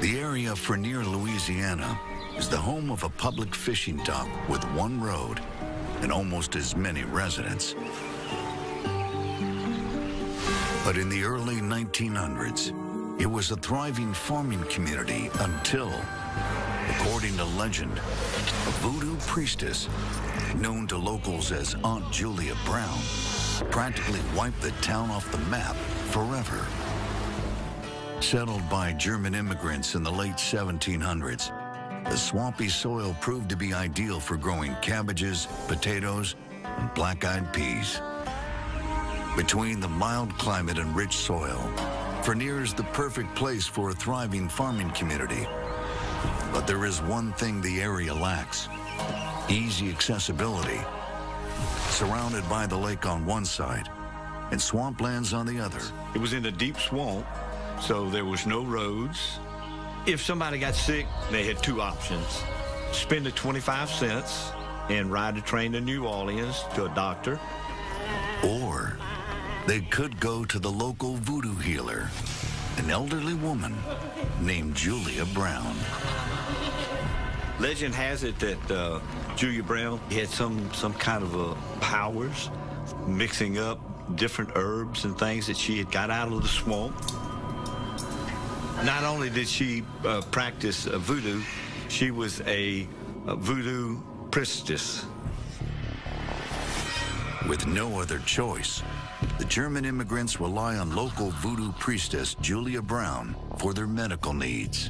The area of Frenier, Louisiana, is the home of a public fishing dock with one road and almost as many residents. But in the early 1900s, it was a thriving farming community until, according to legend, a voodoo priestess, known to locals as Aunt Julia Brown, practically wiped the town off the map forever. Settled by German immigrants in the late 1700s, the swampy soil proved to be ideal for growing cabbages, potatoes, and black-eyed peas. Between the mild climate and rich soil, Frenier is the perfect place for a thriving farming community. But there is one thing the area lacks: easy accessibility. Surrounded by the lake on one side and swamplands on the other. It was in a deep swamp, so there was no roads. If somebody got sick, they had two options: spend the 25 cents and ride a train to New Orleans to a doctor. Or they could go to the local voodoo healer, an elderly woman named Julia Brown. Legend has it that Julia Brown had some kind of powers, mixing up different herbs and things that she had got out of the swamp. Not only did she practice voodoo, she was a voodoo priestess. With no other choice, the German immigrants rely on local voodoo priestess Julia Brown for their medical needs.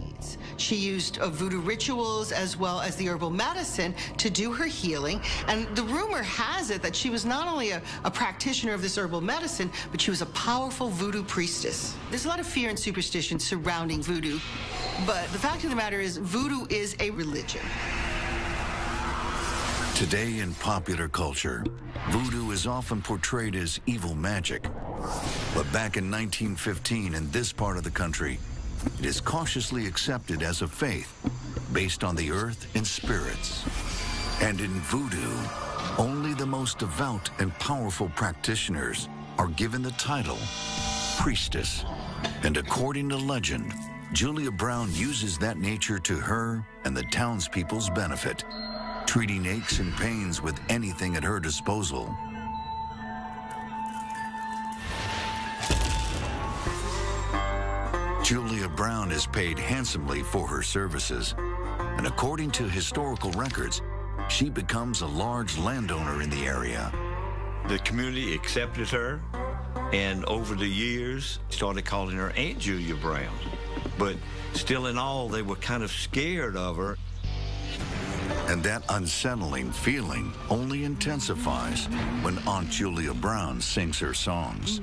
She used voodoo rituals as well as the herbal medicine to do her healing. And the rumor has it that she was not only a practitioner of this herbal medicine, but she was a powerful voodoo priestess. There's a lot of fear and superstition surrounding voodoo, but the fact of the matter is voodoo is a religion. Today in popular culture, voodoo is often portrayed as evil magic. But back in 1915 in this part of the country, it is cautiously accepted as a faith based on the earth and spirits. And in voodoo, only the most devout and powerful practitioners are given the title priestess. And according to legend, Julia Brown uses that nature to her and the townspeople's benefit, treating aches and pains with anything at her disposal. Julia Brown is paid handsomely for her services, and according to historical records, she becomes a large landowner in the area. The community accepted her, and over the years, started calling her Aunt Julia Brown. But still in all, they were kind of scared of her. And that unsettling feeling only intensifies when Aunt Julia Brown sings her songs.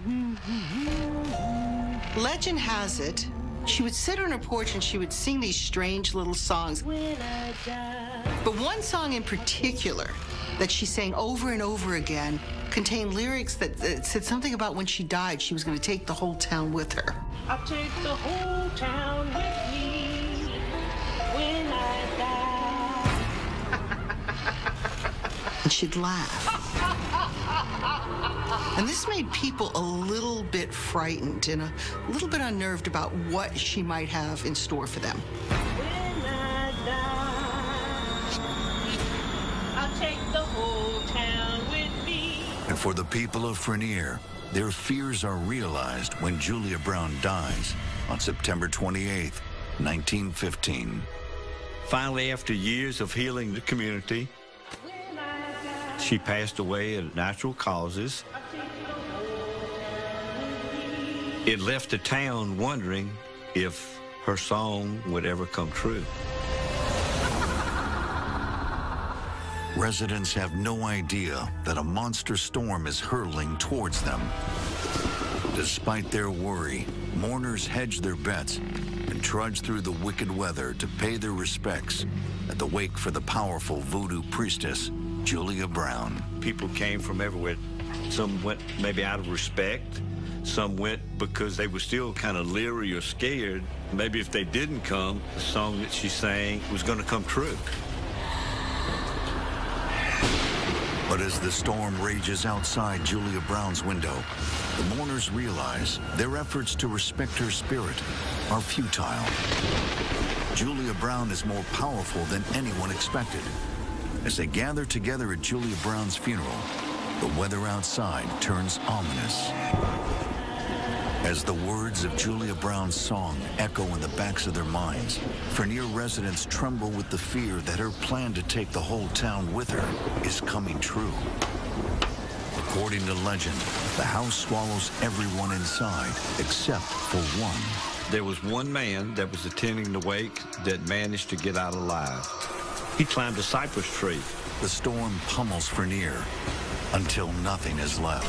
Legend has it, she would sit on her porch and she would sing these strange little songs. But one song in particular that she sang over and over again contained lyrics that said something about when she died, she was going to take the whole town with her. I'll take the whole town with me when I die. And she'd laugh. And this made people a little bit frightened and a little bit unnerved about what she might have in store for them. When I die, I'll take the whole town with me. And for the people of Frenier, their fears are realized when Julia Brown dies on September 28th, 1915. Finally, after years of healing the community, she passed away of natural causes. It left the town wondering if her song would ever come true. Residents have no idea that a monster storm is hurtling towards them. Despite their worry, mourners hedge their bets and trudge through the wicked weather to pay their respects at the wake for the powerful voodoo priestess, Julia Brown. People came from everywhere. Some went maybe out of respect. Some went because they were still kind of leery or scared. Maybe if they didn't come, the song that she sang was going to come true. But as the storm rages outside Julia Brown's window, the mourners realize their efforts to respect her spirit are futile. Julia Brown is more powerful than anyone expected. As they gather together at Julia Brown's funeral, the weather outside turns ominous. As the words of Julia Brown's song echo in the backs of their minds, Frenier residents tremble with the fear that her plan to take the whole town with her is coming true. According to legend, the house swallows everyone inside except for one. There was one man that was attending the wake that managed to get out alive. He climbed a cypress tree. The storm pummels Frenier until nothing is left.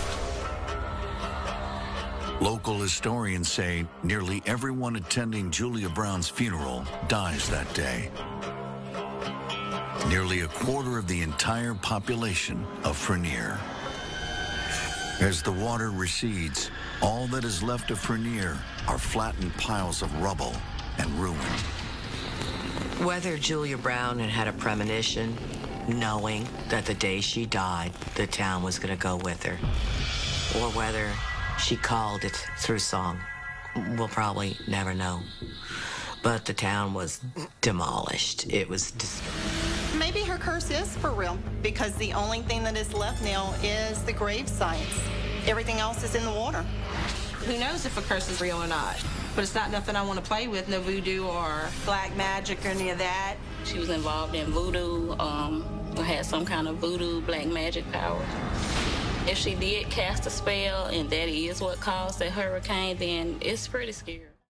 Local historians say nearly everyone attending Julia Brown's funeral dies that day. Nearly a quarter of the entire population of Frenier. As the water recedes, all that is left of Frenier are flattened piles of rubble and ruin. Whether Julia Brown had a premonition, knowing that the day she died, the town was going to go with her, or whether she called it through song, we'll probably never know. But the town was demolished. It was Maybe her curse is for real, because the only thing that is left now is the grave sites. Everything else is in the water. Who knows if a curse is real or not? But it's not nothing I want to play with, no voodoo or black magic or any of that. She was involved in voodoo, had some kind of voodoo black magic power. If she did cast a spell and that is what caused the hurricane, then it's pretty scary.